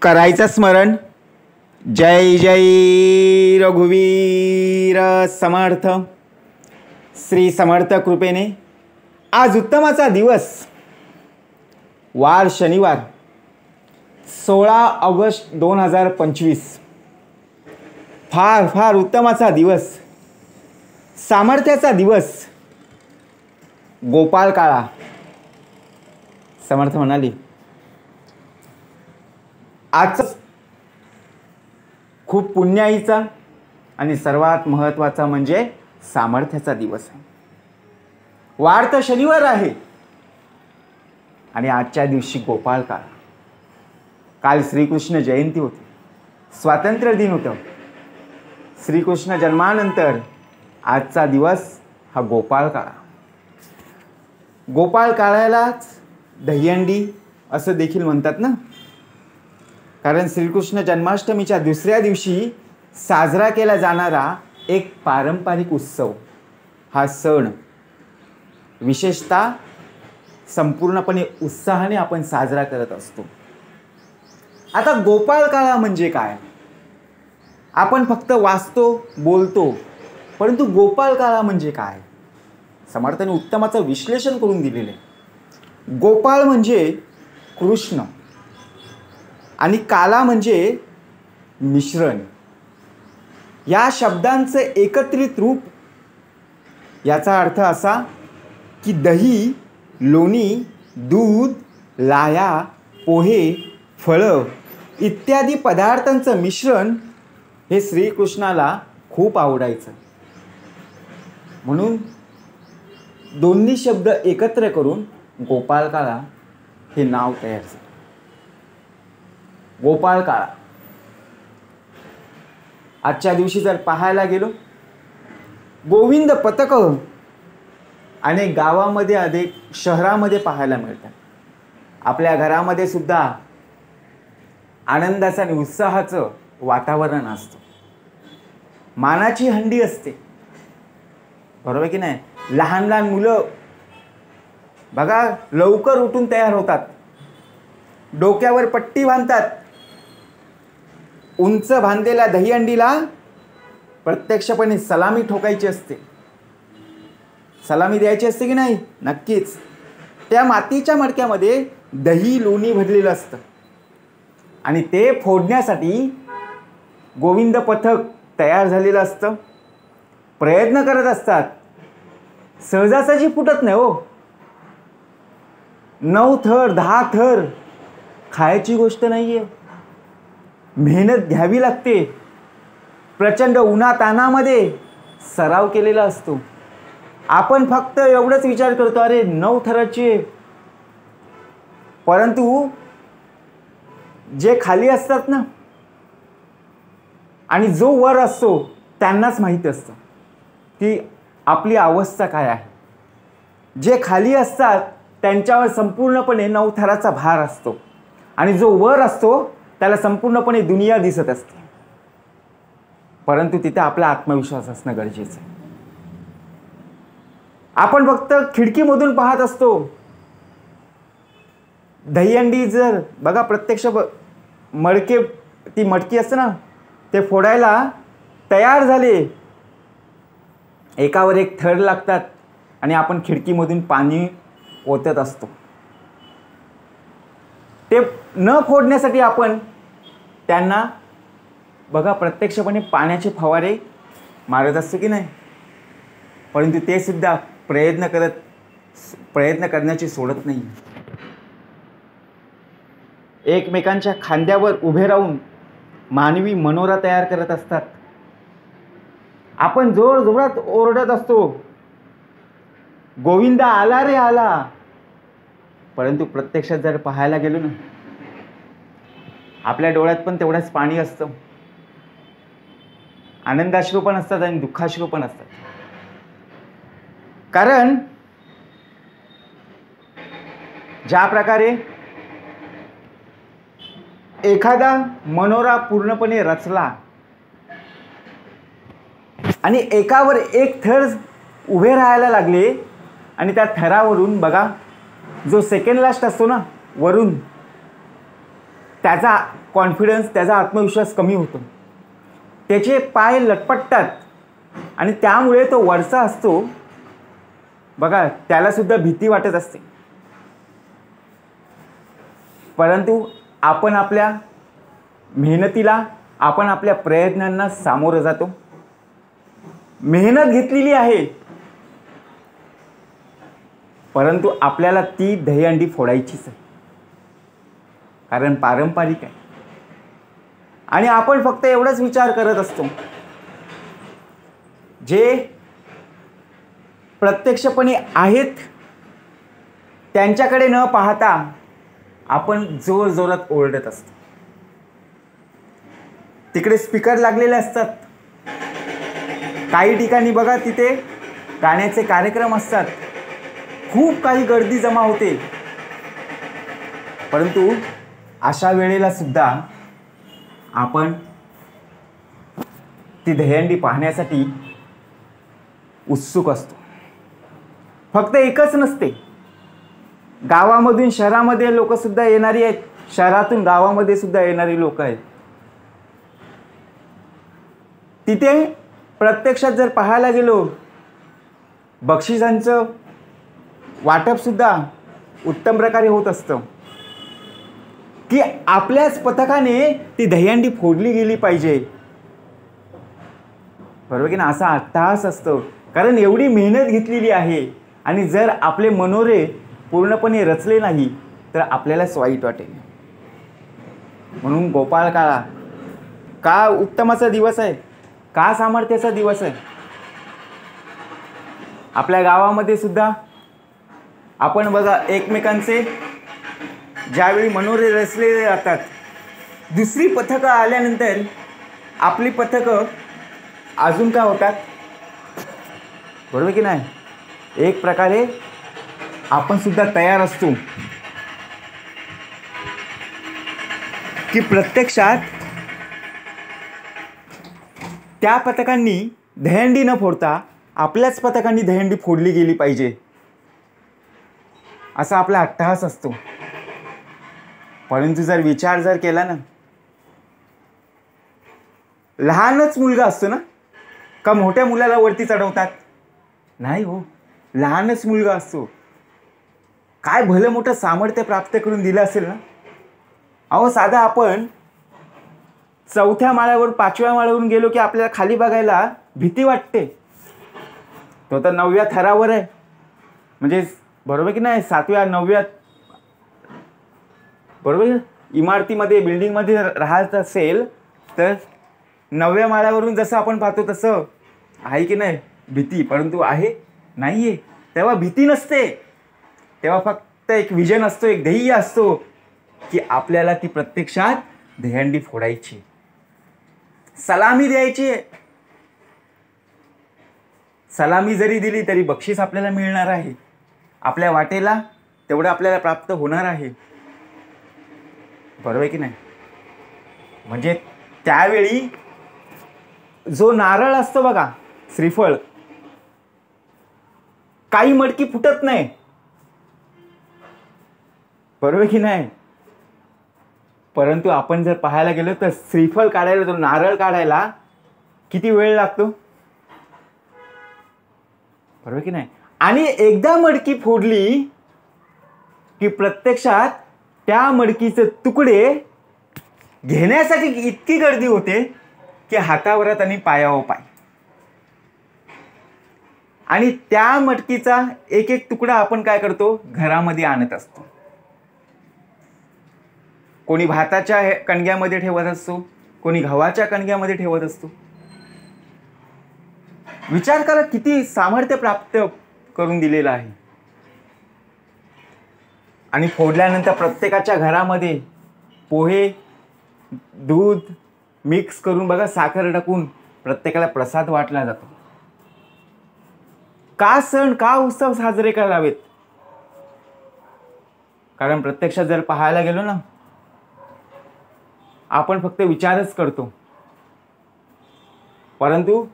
करायचं स्मरण. जय जय रघुवीर समर्थ. श्री समर्थ कृपेने आज उत्तमाचा दिवस, वार शनिवार 16 ऑगस्ट 2025. फार फार उत्तमाचा दिवस, सामर्थ्याचा दिवस. गोपाळ काळा. समर्थ म्हणाली आजचा खूप पुण्याईचा आणि सर्वात महत्त्वाचा म्हणजे सामर्थ्याचा दिवस आहे. वार तर शनिवार आहे आणि आजच्या दिवशी गोपाळ काळ. काल श्रीकृष्ण जयंती होती, स्वातंत्र्य दिन होतं. श्रीकृष्ण जन्मानंतर आजचा दिवस हा गोपाळ काळा. गोपाळ काळालाच दहीहंडी असं देखील म्हणतात ना, कारण श्रीकृष्ण जन्माष्टमीच्या दुसऱ्या दिवशी साजरा केला जाणारा एक पारंपरिक उत्सव. हा सण विशेषतः संपूर्णपणे उत्साहाने आपण साजरा करत असतो. आता गोपाळ काळा म्हणजे काय? आपण फक्त वाचतो, बोलतो, परंतु गोपाळ काळा म्हणजे काय? समर्थाने उत्तमाचं विश्लेषण करून दिलेले. गोपाळ म्हणजे कृष्ण आणि काला म्हणजे मिश्रण. या शब्दांचं एकत्रित रूप, याचा अर्थ असा की दही, लोणी, दूध, लाया, पोहे, फळं इत्यादी पदार्थांचं मिश्रण हे श्रीकृष्णाला खूप आवडायचं. म्हणून दोन्ही शब्द एकत्र करून गोपाळ काळा हे नाव तयार झालं. गोपाळ काळा आजच्या दिवशी जर पाहायला गेलो, गोविंद पथक अनेक गावामध्ये, अनेक शहरामध्ये पाहायला मिळतात. आपल्या घरामध्ये सुद्धा आनंदाचं आणि उत्साहाचं वातावरण असतं. मानाची हंडी असते, बरोबर की नाही? लहान लहान मुलं बघा लवकर उठून तयार होतात, डोक्यावर पट्टी बांधतात. उंच बांधलेल्या दहीहंडीला प्रत्यक्षपणे सलामी ठोकायची असते. सलामी द्यायची असते की नाही? नक्कीच. त्या मातीच्या मडक्यामध्ये दही, लोणी भरलेलं असतं आणि ते फोडण्यासाठी गोविंद पथक तयार झालेलं असतं. प्रयत्न करत असतात. सहजासहजी फुटत नाही हो. 9 थर 10 थर खायची गोष्ट नाहीये. मेहनत घ्यावी लागते. प्रचंड उन्हातानामध्ये सराव केलेला असतो. आपण फक्त एवढंच विचार करतो, अरे 9 थराची, परंतु जे खाली असतात ना आणि जो वर असतो त्यांनाच माहीत असतं की आपली अवस्था काय आहे. जे खाली असतात त्यांच्यावर संपूर्णपणे 9 थराचा भार असतो आणि जो वर असतो त्याला संपूर्णपणे दुनिया दिसत असते. परंतु तिथे आपला आत्मविश्वास असणं गरजेचं आहे. आपण फक्त खिडकीमधून पाहत असतो. दहीहंडी जर बघा प्रत्यक्ष मडके, ती मटकी असते ना, ते फोडायला तयार झाले, एकावर एक थर लागतात आणि आपण खिडकीमधून पाणी ओतत असतो. ते न फोडण्यासाठी आपण त्यांना बघा प्रत्यक्षपणे पाण्याचे फवारे मारत असतो की नाही? परंतु ते सुद्धा प्रयत्न करण्याची सोडत नाही. एकमेकांच्या खांद्यावर उभे राहून मानवी मनोरा तयार करत असतात. आपण जोर जोरात ओरडत असतो, गोविंदा आला रे आला. परंतु प्रत्यक्षात जर पाहायला गेलो ना, आपल्या डोळ्यात पण तेवढंच पाणी असतं. आनंदाश्रू पण असतात आणि दुःखाश्रू पण असतात. कारण ज्या प्रकारे एखादा मनोरा पूर्णपणे रचला आणि एकावर एक थर उभे राहायला लागले आणि त्या थरावरून बघा जो सेकंड लास्ट असतो ना वरून, त्याचा कॉन्फिडन्स, त्याचा आत्मविश्वास कमी होतो, त्याचे पाय लटपटतात आणि त्यामुळे तो वरचा असतो बघा, त्यालासुद्धा भीती वाटत असते. परंतु आपण आपल्या मेहनतीला, आपण आपल्या प्रयत्नांना सामोरं जातो, मेहनत घेतलेली आहे, परंतु आपल्याला ती दहीहंडी फोडायचीच आहे, कारण पारंपरिक आहे. आणि आपण फक्त एवढाच विचार करत असतो, जे प्रत्यक्षपणे आहेत त्यांच्याकडे न पाहता आपण जोर जोरात ओरडत असतो. तिकडे स्पीकर लागलेले असतात, काही ठिकाणी बघा तिथे गाण्याचे कार्यक्रम असतात, खूप काही गर्दी जमा होते, परंतु अशा वेळेला सुद्धा आपण ती दहीहंडी पाहण्यासाठी उत्सुक असतो. फक्त एकच नसते, गावामधून शहरामध्ये लोक सुद्धा येणारी आहेत, शहरातून गावामध्ये सुद्धा येणारी लोक आहेत. तिथे प्रत्यक्षात जर पाहायला गेलो, बक्षिसांचं वाटप सुद्धा उत्तम प्रकारे होत असतं, की आपल्याच पथकाने ती दहीहंडी फोडली गेली पाहिजे, बरोबर की ना. असा अट्टहास असतो, कारण एवढी मेहनत घेतलेली आहे आणि जर आपले मनोरे पूर्णपणे रचले नाही तर आपल्यालाच वाईट वाटेल. म्हणून गोपाळ काळा का उत्तमाचा दिवस आहे, का सामर्थ्याचा दिवस आहे. आपल्या गावामध्ये सुद्धा आपण बघा, एकमेकांचे ज्यावेळी मनोरे रचले जातात, दुसरी पथकं आल्यानंतर आपली पथकं अजून का होतात, बरोबर की नाही. एक प्रकारे आपण सुद्धा तयार असतो की प्रत्यक्षात त्या पथकांनी दहीहंडी न फोडता आपल्याच पथकांनी दहीहंडी फोडली गेली पाहिजे, असा आपला अट्टहास असतो. परंतु जर विचार जर केला ना, लहानच मुलगा असतो ना, का मोठ्या मुलाला वरती चढवतात, नाही हो, लहानच मुलगा असतो. काय भलं मोठं सामर्थ्य प्राप्त करून दिलं असेल ना. अहो, साधा आपण 4थ्या माळ्यावर 5व्या माळ्यावरून गेलो की आपल्याला खाली बघायला भीती वाटते. तो तर 9व्या थरावर आहे, म्हणजे बरोबर की नाही, 7व्या 9व्या, बरोबर, इमारतीमध्ये बिल्डिंगमध्ये राहत असेल तर 9व्या माळ्यावरून जसं आपण पाहतो तसं आहे की नाही भीती. परंतु आहे नाहीये, तेव्हा भीती नसते, तेव्हा फक्त एक विजन असतो, एक ध्येय असतो की आपल्याला ती प्रत्यक्षात दहीहंडी फोडायची, सलामी द्यायची. सलामी जरी दिली तरी बक्षीस आपल्याला मिळणार आहे, आपल्या वाटेला तेवढं आपल्याला प्राप्त होणार आहे, बरोबर की नाही. म्हणजे त्यावेळी जो नारळ असतो बघा, श्रीफळ, काही मडकी फुटत नाही, बरोबर की नाही. परंतु आपण जर पाहायला गेलो तर श्रीफळ काढायला, तो नारळ काढायला किती वेळ लागतो, बरोबर की नाही. आणि एकदा मडकी फोडली की प्रत्यक्षात त्या मडकीचे तुकडे घेण्यासाठी इतकी गर्दी होते की हातावरात आणि पायावर पाय. आणि त्या मटकीचा एक एक तुकडा आपण काय करतो, घरामध्ये आणत असतो. कोणी भाताच्या कणग्यामध्ये ठेवत असतो, कोणी गव्हाच्या कणग्यामध्ये ठेवत असतो. विचार करा किती सामर्थ्य प्राप्त करून दिलेलं आहे. आणि फोडल्यानंतर प्रत्येकाच्या घरामध्ये पोहे, दूध मिक्स करून बघा, साखर टाकून प्रत्येकाला प्रसाद वाटला जातो. का सण, का उत्सव साजरे करावेत, कारण प्रत्यक्षात जर पाहायला गेलो ना, आपण फक्त विचारच करतो, परंतु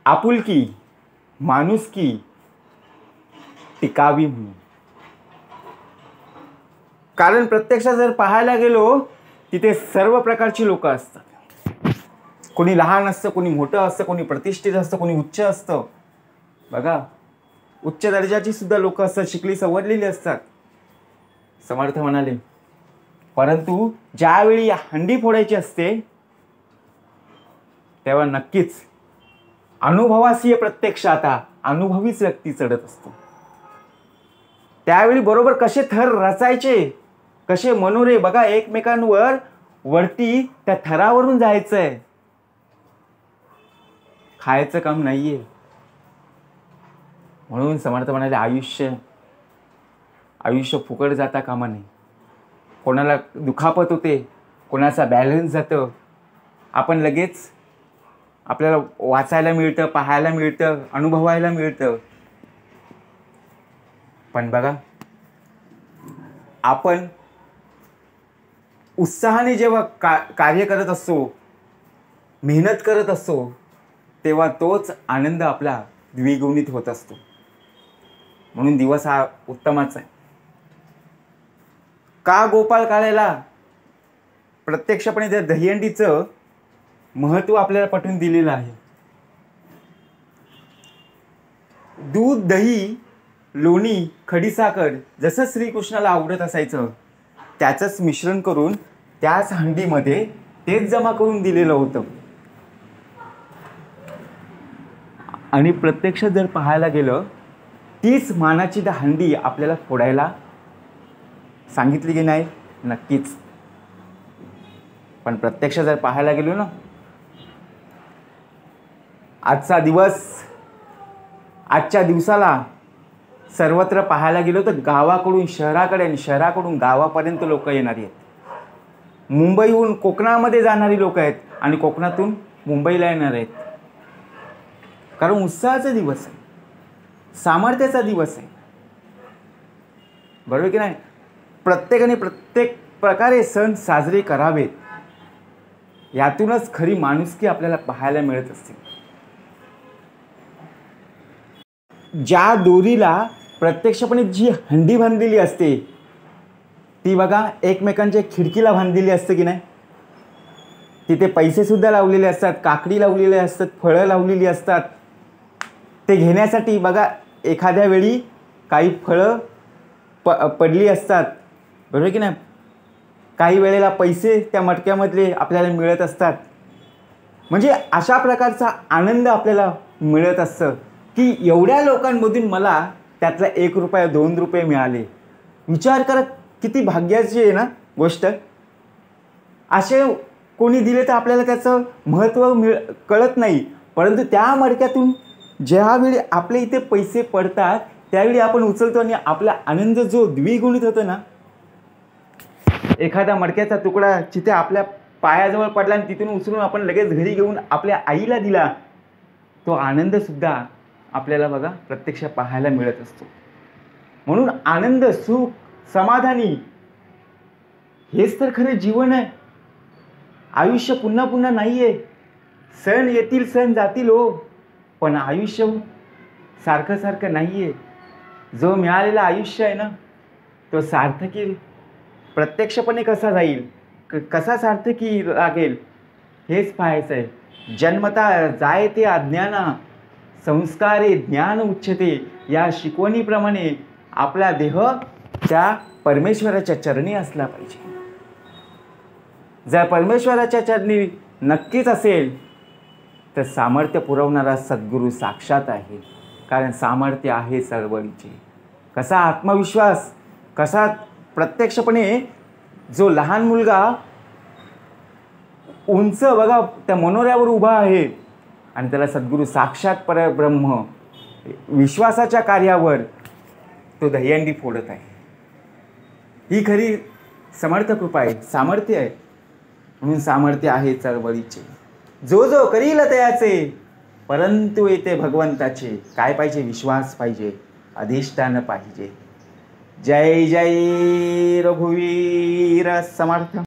आपुलकी, माणुसकी टिकावी म्हणून, कारण प्रत्यक्षात जर पाहायला गेलो तिथे सर्व प्रकारची लोक असतात. कोणी लहान असतं, कोणी मोठं असतं, कोणी प्रतिष्ठित असतं, कोणी उच्च असतं. बघा, उच्च दर्जाची सुद्धा लोक असतात, शिकली सवरलेली असतात. समर्थ म्हणाले, परंतु ज्यावेळी हंडी फोडायची असते तेव्हा नक्कीच अनुभवासी प्रत्यक्ष आता अनुभवीच व्यक्ती चढत असतो. त्यावेळी बरोबर कसे थर रचायचे, कसे मनोरे, बघा एकमेकांवर वरती त्या थरावरून जायचंय. खायचं काम नाहीये. म्हणून समर्थ म्हणाले, आयुष्य फुकट जाता कामा नये. कोणाला दुखापत होते, कोणाचा बॅलन्स जातं, आपण लगेच आपल्याला वाचायला मिळतं, पाहायला मिळतं, अनुभवायला मिळतं. पण बघा, आपण उत्साहाने जेव्हा कार्य करत असतो, मेहनत करत असतो, तेव्हा तोच आनंद आपला द्विगुणित होत असतो. म्हणून दिवस हा उत्तमच आहे. का गोपाळ काळ्याला प्रत्यक्षपणे त्या दहीहंडीचं महत्त्व आपल्याला पटवून दिलेलं आहे. दूध, दही, लोणी, खडीसाखर जसं श्रीकृष्णाला आवडत असायचं त्याचंच मिश्रण करून त्याच हंडीमध्ये तेच जमा करून दिलेलं होतं. आणि प्रत्यक्षात जर पाहायला गेलं तीच मानाची हंडी आपल्याला फोडायला सांगितली की नाही? नक्कीच. पण प्रत्यक्ष जर पाहायला गेलो ना, आजचा दिवस, आजच्या दिवसाला सर्वत्र पाहायला गेलो तर गावाकडून शहराकडे आणि शहराकडून गावापर्यंत लोक येणारी आहेत. मुंबईहून कोकणामध्ये जाणारी लोक आहेत आणि कोकणातून मुंबईला येणार आहेत. कारण उत्साहाचा दिवस आहे, सामर्थ्याचा दिवस आहे. बरोबर की नाही? प्रत्येकाने प्रत्येक प्रकारे सण साजरे करावेत. यातूनच खरी माणुसकी आपल्याला पाहायला मिळत असते. ज्या दोरीला प्रत्यक्षपणे जी हंडी बांधलेली असते ती बघा एकमेकांच्या खिडकीला बांधलेली असते की नाही? तिथे पैसे सुद्धा लावलेले असतात, काकडी लावलेले असतात, फळं लावलेली असतात. ते घेण्यासाठी बघा एखाद्या वेळी काही फळं पडली असतात. बरोबर की नाही? काही वेळेला पैसे त्या मटक्यामधले आपल्याला मिळत असतात. म्हणजे अशा प्रकारचा आनंद आपल्याला मिळत असतं की एवढ्या लोकांमधून मला त्यातला 1 रुपया 2 रुपये मिळाले. विचार करा किती भाग्याची आहे ना गोष्ट. असे कोणी दिले तर आपल्याला त्याचं महत्त्व कळत नाही. परंतु त्या मडक्यातून ज्यावेळी आपल्या इथे पैसे पडतात त्यावेळी आपण उचलतो आणि आपला आनंद जो द्विगुणित होतो ना. एखादा मडक्याचा तुकडा जिथे आपल्या पायाजवळ पडला आणि तिथून उचलून आपण लगेच घरी घेऊन आपल्या आईला दिला, तो आनंद सुद्धा आपल्याला बघा प्रत्यक्ष पाहायला मिळत असतो. म्हणून आनंद, सुख, समाधानी हेच तर खरं जीवन आहे. आयुष्य पुन्हा पुन्हा नाहीये. सण येतील, सण जातील हो, पण आयुष्य सारखं सारखं नाहीये. जो मिळालेला आयुष्य आहे ना तो सार्थकी प्रत्यक्षपणे कसा जाईल, कसा सार्थकी लागेल हेच पाहायचं आहे. जन्मता जायते अज्ञाना संस्कारे ज्ञान उच्चते. या शिकवणीप्रमाणे आपला देह त्या परमेश्वराच्या चरणी असला पाहिजे. जर परमेश्वराच्या चरणी नक्कीच असेल तर सामर्थ्य पुरवणारा सद्गुरू साक्षात आहे. कारण सामर्थ्य आहे चळवळीचे. कसा आत्मविश्वास, कसा प्रत्यक्षपणे जो लहान मुलगा उंच बघा त्या मनोऱ्यावर उभा आहे आणि त्याला सद्गुरू साक्षात परब्रह्म विश्वासाच्या कार्यावर तो दहीहंडी फोडत आहे. ही खरी समर्थ कृपा आहे, सामर्थ्य आहे. म्हणून सामर्थ्य आहे चळवळीचे. जो जो करील तयाचे, परंतु येते भगवंताचे. काय पाहिजे? विश्वास पाहिजे, अधिष्ठान पाहिजे. जय जय रघुवीर समर्थ.